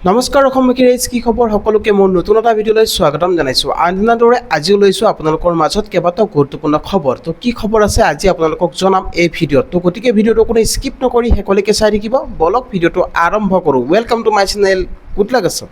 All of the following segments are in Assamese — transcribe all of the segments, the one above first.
নমস্কাৰ অসমবাসী ৰাইজ, কি খবৰ? সকলোকে মোৰ নতুন এটা ভিডিঅ'লৈ স্বাগতম জনাইছোঁ। আনদিনাৰ দৰে আজিও লৈছোঁ আপোনালোকৰ মাজত কেইবাটাও গুৰুত্বপূৰ্ণ খবৰ। তো কি খবৰ আছে আজি আপোনালোকক জনাম এই ভিডিঅ'ত। তো গতিকে ভিডিঅ'টো কোনো স্কিপ নকৰি শেষলৈকে চাই থাকিব। বলক ভিডিঅ'টো আৰম্ভ কৰোঁ। Welcome to my channel, good luck আছে।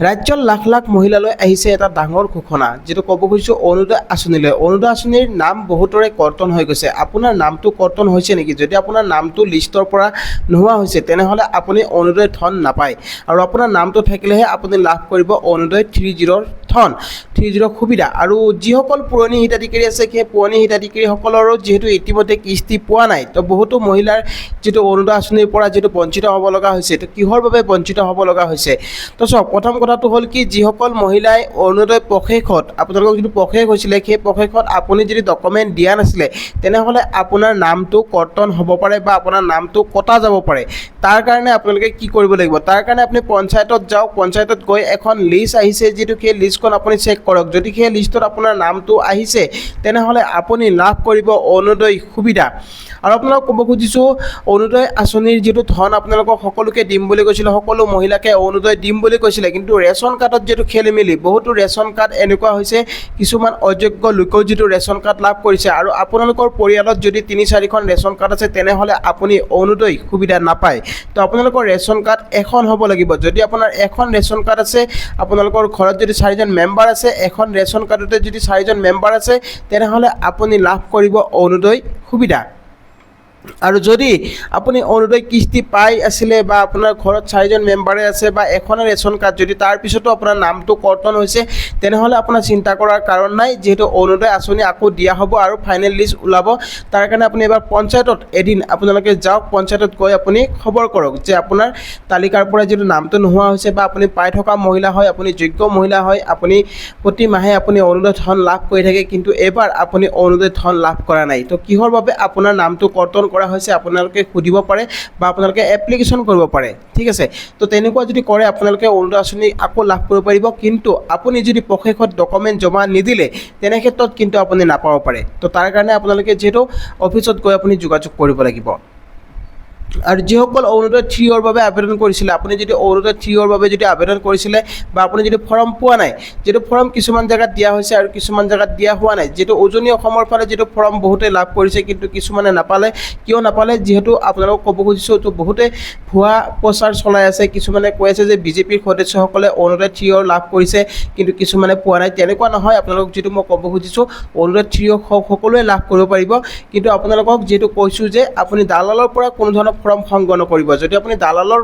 ৰাজ্যৰ লাখ লাখ মহিলালৈ আহিছে এটা ডাঙৰ ঘোষণা, যিটো ক'ব খুজিছোঁ অৰুণোদয় আঁচনিলৈ। অৰুণোদয় আঁচনিৰ নাম বহুতৰে কৰ্তন হৈ গৈছে। আপোনাৰ নামটো কৰ্তন হৈছে নেকি? যদি আপোনাৰ নামটো লিষ্টৰ পৰা নোহোৱা হৈছে তেনেহ'লে আপুনি অৰুণোদয় ধন নাপায়, আৰু আপোনাৰ নামটো থাকিলেহে আপুনি লাভ কৰিব অৰুণোদয় 30ৰ ধন, 30 সুবিধা। আৰু যিসকল পুৰণি হিতাধিকাৰী আছে সেই পুৰণি হিতাধিকাৰীসকলৰো যিহেতু ইতিমধ্যে কিস্তি পোৱা নাই, তো বহুতো মহিলাৰ যিটো অৰুণোদয় আঁচনিৰ পৰা যিটো বঞ্চিত হ'ব লগা হৈছে। তো কিহৰ বাবে বঞ্চিত হ'ব লগা হৈছে? তো চাওক, প্ৰথম কথাটো হ'ল কি, যিসকল মহিলাই অৰুণোদয় প্ৰশেষত আপোনালোকক যিটো প্ৰশেষ হৈছিলে সেই প্ৰশেষত আপুনি যদি ডকুমেণ্ট দিয়া নাছিলে তেনেহ'লে আপোনাৰ নামটো কৰ্তন হ'ব পাৰে বা আপোনাৰ নামটো কটা যাব পাৰে। তাৰ কাৰণে আপোনালোকে কি কৰিব লাগিব? তাৰ কাৰণে আপুনি পঞ্চায়তত যাওক। পঞ্চায়তত গৈ এখন লিষ্ট আহিছে, যিটো সেই লিষ্টখন আপুনি চেক কৰক। যদি সেই লিষ্টত আপোনাৰ নামটো আহিছে তেনেহ'লে আপুনি লাভ কৰিব অৰুণোদয় সুবিধা। আৰু আপোনালোকক ক'ব খুজিছোঁ, অৰুণোদয় আঁচনিৰ যিটো ধন আপোনালোকক সকলোকে দিম বুলি কৈছিলে, সকলো মহিলাকে অৰুণোদয় দিম বুলি কৈছিলে, কিন্তু ৰেচন কাৰ্ডত যিটো খেলি মেলি, বহুতো ৰেচন কাৰ্ড এনেকুৱা হৈছে কিছুমান অযোগ্য লোকেও যিটো ৰেচন কাৰ্ড লাভ কৰিছে। আৰু আপোনালোকৰ পৰিয়ালত যদি 3-4খন ৰেচন কাৰ্ড আছে তেনেহ'লে আপুনি অৰুণোদয় সুবিধা নাপায়। তো আপোনালোকৰ ৰেচন কাৰ্ড এখন হ'ব লাগিব। যদি আপোনাৰ এখন ৰেচন কাৰ্ড আছে, আপোনালোকৰ ঘৰত যদি 4জন মেম্বাৰ আছে, এখন ৰেচন কাৰ্ডতে যদি 4জন মেম্বাৰ আছে তেনেহ'লে আপুনি লাভ কৰিব অৰুণোদয় সুবিধা। আৰু যদি আপুনি অৰুণোদয় কিস্তি পাই আছিলে বা আপোনাৰ ঘৰত 4জন মেম্বাৰে আছে বা এখন ৰেচন কাৰ্ড, যদি তাৰ পিছতো আপোনাৰ নামটো কৰ্তন হৈছে তেনেহ'লে আপোনাৰ চিন্তা কৰাৰ কাৰণ নাই, যিহেতু অৰুণোদয় আঁচনি আকৌ দিয়া হ'ব আৰু ফাইনেল লিষ্ট ওলাব। তাৰ কাৰণে আপুনি এবাৰ পঞ্চায়তত এদিন আপোনালোকে যাওক। পঞ্চায়তত গৈ আপুনি খবৰ কৰক যে আপোনাৰ তালিকাৰ পৰা যিটো নামটো নোহোৱা হৈছে বা আপুনি পাই থকা মহিলা হয়, আপুনি যোগ্য মহিলা হয়, আপুনি প্ৰতি মাহে আপুনি অৰুণোদয় ধন লাভ কৰি থাকে, কিন্তু এইবাৰ আপুনি অৰুণোদয় ধন লাভ কৰা নাই। তো কিহৰ বাবে আপোনাৰ নামটো কৰ্তন কৰা হৈছে আপোনালোকে সুধিব পাৰে বা আপোনালোকে এপ্লিকেশ্যন কৰিব পাৰে, ঠিক আছে। তো তেনেকুৱা যদি কৰে আপোনালোকে অৰুণোদয় আঁচনি আকৌ লাভ কৰিব পাৰিব, কিন্তু আপুনি যদি প্ৰশেষত ডকুমেণ্ট জমা নিদিলে তেনে ক্ষেত্ৰত কিন্তু আপুনি নাপাব পাৰে। তো তাৰ কাৰণে আপোনালোকে যিহেতু অফিচত গৈ আপুনি যোগাযোগ কৰিব লাগিব। আৰু যিসকল অৰুণোদয় 3ৰ বাবে আবেদন কৰিছিলে, আপুনি যদি অৰুণোদয় 3ৰ বাবে যদি আবেদন কৰিছিলে বা আপুনি যদি ফৰ্ম পোৱা নাই, যিটো ফৰ্ম কিছুমান জেগাত দিয়া হৈছে আৰু কিছুমান জেগাত দিয়া হোৱা নাই, যিটো উজনি অসমৰ ফালে যিটো ফৰ্ম বহুতে লাভ কৰিছে কিন্তু কিছুমানে নাপালে। কিয় নাপালে? যিহেতু আপোনালোকক ক'ব খুজিছোঁ, তো বহুতে ভুৱা প্ৰচাৰ চলাই আছে। কিছুমানে কৈ আছে যে বিজেপিৰ সদস্যসকলে অৰুণোদয় 3ৰ লাভ কৰিছে কিন্তু কিছুমানে পোৱা নাই। তেনেকুৱা নহয়। আপোনালোকক যিটো মই ক'ব খুজিছোঁ, অৰুণোদয় 3ৰ সকলোৱে লাভ কৰিব পাৰিব, কিন্তু আপোনালোকক যিহেতু কৈছোঁ যে আপুনি দালালৰ পৰা কোনো ধৰণৰ ফৰ্ম সংগ্ৰহ নকৰিব। যদি আপুনি দালালৰ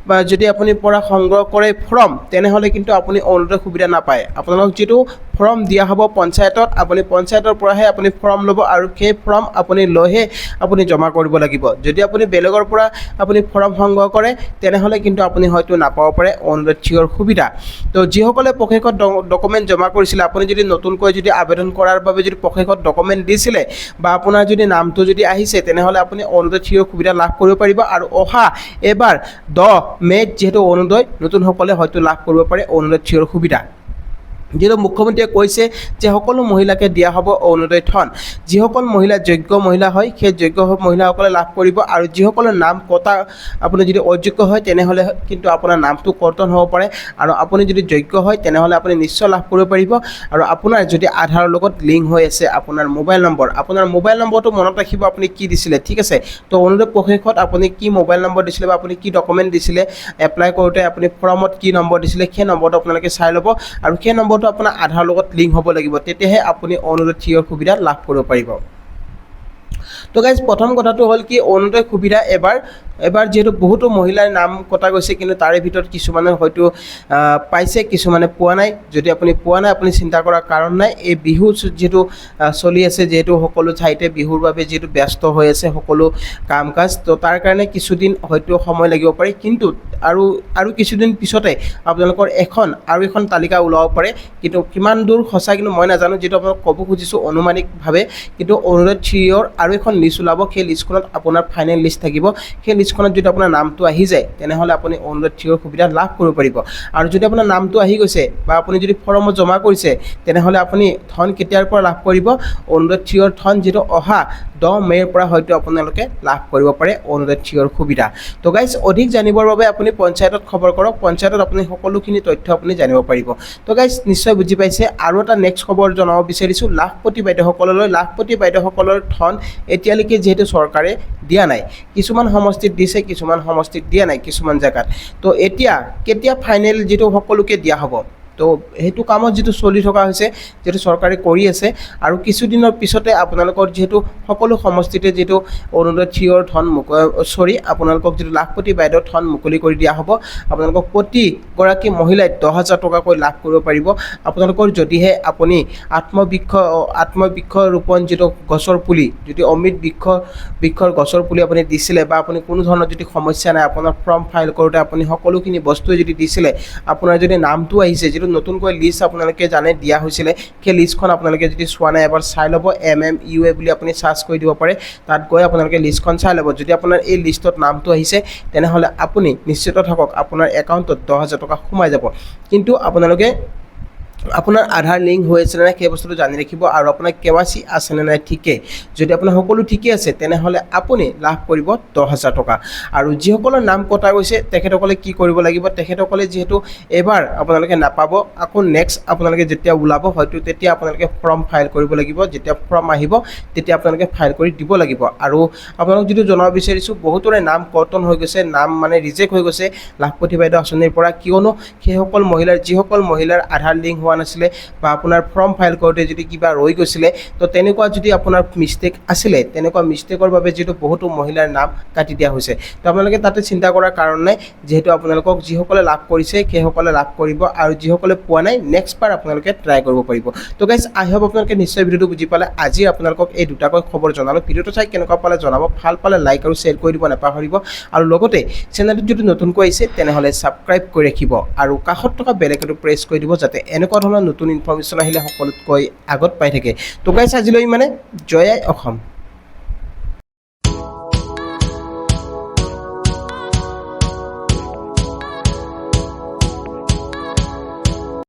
বা যদি আপুনি পৰা সংগ্ৰহ কৰে ফৰ্ম, তেনেহ'লে কিন্তু আপুনি অৰুণোদয় সুবিধা নাপায়। আপোনালোক যিটো ফৰ্ম দিয়া হ'ব পঞ্চায়তত, আপুনি পঞ্চায়তৰ পৰাহে আপুনি ফৰ্ম ল'ব আৰু সেই ফৰ্ম আপুনি লৈহে আপুনি জমা কৰিব লাগিব। যদি আপুনি বেলেগৰ পৰা আপুনি ফৰ্ম সংগ্ৰহ কৰে তেনেহ'লে কিন্তু আপুনি হয়তো নাপাব পাৰে অৰুণোদয় 3ৰ সুবিধা। তো যিসকলে প্ৰশেষত ডকুমেণ্ট জমা কৰিছিলে, আপুনি যদি নতুনকৈ যদি আবেদন কৰাৰ বাবে যদি প্ৰশেষত ডকুমেণ্ট দিছিলে বা আপোনাৰ যদি নামটো যদি আহিছে তেনেহ'লে আপুনি অৰুণোদয় 3ৰ সুবিধা লাভ কৰিব পাৰিব। আৰু অহা এবাৰ 10 মে'ত যিহেতু অৰুণোদয় নতুনসকলে হয়তো লাভ কৰিব পাৰে অৰুণোদয় 3ৰ সুবিধা। যিহেতু মুখ্যমন্ত্ৰীয়ে কৈছে যে সকলো মহিলাকে দিয়া হ'ব অৰুণোদয় ধন। যিসকল মহিলা যোগ্য মহিলা হয় সেই যোগ্য মহিলাসকলে লাভ কৰিব, আৰু যিসকলৰ নাম কটা আপুনি যদি অযোগ্য হয় তেনেহ'লে কিন্তু আপোনাৰ নামটো কৰ্তন হ'ব পাৰে। আৰু আপুনি যদি যোগ্য হয় তেনেহ'লে আপুনি নিশ্চয় লাভ কৰিব পাৰিব। আৰু আপোনাৰ যদি আধাৰৰ লগত লিংক হৈ আছে আপোনাৰ মোবাইল নম্বৰটো মনত ৰাখিব আপুনি কি দিছিলে, ঠিক আছে। তো অৰুণোদয় প্ৰশেষত আপুনি কি মোবাইল নম্বৰ দিছিলে বা আপুনি কি ডকুমেণ্ট দিছিলে, এপ্লাই কৰোঁতে আপুনি ফৰ্মত কি নম্বৰ দিছিলে, সেই নম্বৰটো আপোনালোকে চাই ল'ব। আৰু সেই নম্বৰটো আপোনাৰ আধাৰৰ লগত লিংক হ'ব লাগিব, তেতিয়াহে আপুনি অৰুণোদয় 3ৰ সুবিধা লাভ কৰিব পাৰিব। তো গাইজ, প্ৰথম কথাটো হ'ল কি, অৰুণোদয় সুবিধা এবাৰ যিহেতু বহুতো মহিলাৰ নাম কটা গৈছে, কিন্তু তাৰে ভিতৰত কিছুমানে হয়তো পাইছে, কিছুমানে পোৱা নাই। যদি আপুনি পোৱা নাই আপুনি চিন্তা কৰাৰ কাৰণ নাই। এই বিহু যিহেতু চলি আছে, যিহেতু সকলো ঠাইতে বিহুৰ বাবে যিহেতু ব্যস্ত হৈ আছে সকলো কাম কাজ, তো তাৰ কাৰণে কিছুদিন হয়তো সময় লাগিব পাৰে, কিন্তু আৰু কিছুদিন পিছতে আপোনালোকৰ আৰু এখন তালিকা ওলাব পাৰে। কিন্তু কিমান দূৰ সঁচা কিন্তু মই নাজানো, যিটো আপোনাক ক'ব খুজিছোঁ অনুমানিকভাৱে। কিন্তু অৰুণোদয় 3ৰ আৰু এখন লিষ্ট ওলাব, সেই লিষ্টখনত আপোনাৰ ফাইনেল লিষ্ট থাকিব। সেই লিষ্টখনত যদি আপোনাৰ নামটো আহি যায় তেনেহ'লে আপুনি অৰুণোদয় 3ৰ সুবিধা লাভ কৰিব পাৰিব। আৰু যদি আপোনাৰ নামটো আহি গৈছে বা আপুনি যদি ফৰ্মত জমা কৰিছে তেনেহ'লে আপুনি ধন কেতিয়াৰ পৰা লাভ কৰিব? অৰুণোদয় 3ৰ ধন যিটো অহা 10 মে'ৰ পৰা হয়তো আপোনালোকে লাভ কৰিব পাৰে অৰুণোদয় 3ৰ সুবিধা। তো গাইজ, অধিক জানিবৰ বাবে আপুনি আপুনি পঞ্চায়তত খবৰ কৰক, পঞ্চায়তত আপুনি সকলোখিনি তথ্য আপুনি জানিব পাৰিব। তো গাইজ নিশ্চয় বুজি পাইছে। আৰু এটা নেক্সট খবৰ জনাব বিচাৰিছোঁ লাখপতি বাইদেউসকললৈ। লাখপতি বাইদেউসকলৰ ধন এতিয়ালৈকে যিহেতু চৰকাৰে দিয়া নাই, কিছুমান সমষ্টিত দিছে, কিছুমান সমষ্টিত দিয়া নাই কিছুমান জেগাত। তো এতিয়া কেতিয়া ফাইনেল যিটো সকলোকে দিয়া হ'ব, তো সেইটো কামত যিটো চলি থকা হৈছে, যিটো চৰকাৰে কৰি আছে, আৰু কিছুদিনৰ পিছতে আপোনালোকৰ যিহেতু সকলো সমষ্টিতে যিটো অৰুণোদয় 3ৰ ধন আপোনালোকক যিটো লাখপতি বাইদেউৰ ধন মুকলি কৰি দিয়া হ'ব। আপোনালোকক প্ৰতিগৰাকী মহিলাই 10,000 টকাকৈ লাভ কৰিব পাৰিব। আপোনালোকৰ যদিহে আপুনি আত্মবৃক্ষ ৰোপণ যিটো গছৰ পুলি, যদি অমৃত বৃক্ষৰ গছৰ পুলি আপুনি দিছিলে, বা আপুনি কোনো ধৰণৰ যদি সমস্যা নাই, আপোনাৰ ফৰ্ম ফাইল কৰোঁতে আপুনি সকলোখিনি বস্তুৱে যদি দিছিলে, আপোনাৰ যদি নামটো আহিছে, যিটো নতুনকৈ লিষ্ট আপোনালোকে জানে দিয়া হৈছিলে, সেই লিষ্টখন আপোনালোকে যদি চোৱা নাই এবাৰ চাই ল'ব। MMUA বুলি আপুনি চাৰ্চ কৰি দিব পাৰে, তাত গৈ আপোনালোকে লিষ্টখন চাই ল'ব। যদি আপোনাৰ এই লিষ্টত নামটো আহিছে, তেনেহ'লে আপুনি নিশ্চিত থাকক আপোনাৰ একাউণ্টত 10,000 টকা সোমাই যাব। কিন্তু আপোনালোকে আপোনাৰ আধাৰ লিংক হৈ আছে নে নাই সেই বস্তুটো জানি ৰাখিব, আৰু আপোনাৰ KYC আছে নে নাই ঠিকেই। যদি আপোনাৰ সকলো ঠিকেই আছে, তেনেহ'লে আপুনি লাভ কৰিব 10,000 টকা। আৰু যিসকলৰ নাম কটা গৈছে তেখেতসকলে কি কৰিব লাগিব, তেখেতসকলে যিহেতু এবাৰ আপোনালোকে নাপাব, আকৌ নেক্সট আপোনালোকে যেতিয়া ওলাব হয়তো তেতিয়া আপোনালোকে ফৰ্ম ফাইল কৰিব লাগিব। যেতিয়া ফৰ্ম আহিব তেতিয়া আপোনালোকে ফাইল কৰি দিব লাগিব। আৰু আপোনালোক যিটো জনাব বিচাৰিছোঁ, বহুতৰে নাম কৰ্তন হৈ গৈছে, নাম মানে ৰিজেক্ট হৈ গৈছে লাখপতি বাইদেউ আঁচনিৰ পৰা। কিয়নো সেইসকল মহিলাৰ, যিসকল মহিলাৰ আধাৰ লিংক হোৱা নাছিলে, বা আপোনাৰ ফৰ্ম ফাইল কৰোঁতে যদি কিবা ৰৈ গৈছিলে, তো তেনেকুৱা যদি আপোনাৰ মিষ্টেক আছিলে, তেনেকুৱা মিষ্টেকৰ বাবে যিহেতু বহুতো মহিলাৰ নাম কাটি দিয়া হৈছে। তো আপোনালোকে তাতে চিন্তা কৰাৰ কাৰণ নাই, যিহেতু আপোনালোকক যিসকলে লাভ কৰিছে সেইসকলে লাভ কৰিব, আৰু যিসকলে পোৱা নাই নেক্সট বাৰ আপোনালোকে ট্ৰাই কৰিব পাৰিব। তো গাইজ আই হোপ আপোনালোকে নিশ্চয় ভিডিঅ'টো বুজি পালে। আজি আপোনালোকক এই দুটাকৈ খবৰ জনালোঁ। ভিডিঅ'টো চাই কেনেকুৱা পালে জনাব, ভাল পালে লাইক আৰু শ্বেয়াৰ কৰি দিব নাপাহৰিব। আৰু লগতে চেনেলটোত যদি নতুনকৈ আহিছে তেনেহ'লে ছাবস্ক্ৰাইব কৰি ৰাখিব, আৰু কাষত থকা বেল আইকনটো প্ৰেছ কৰি দিব, যাতে এনেকুৱা ধৰণৰ নতুন ইনফৰমেশ্যন আহিলে সকলোতকৈ আগত পাই থাকে। তো গাইজ আজিলৈ জয় আই অসম।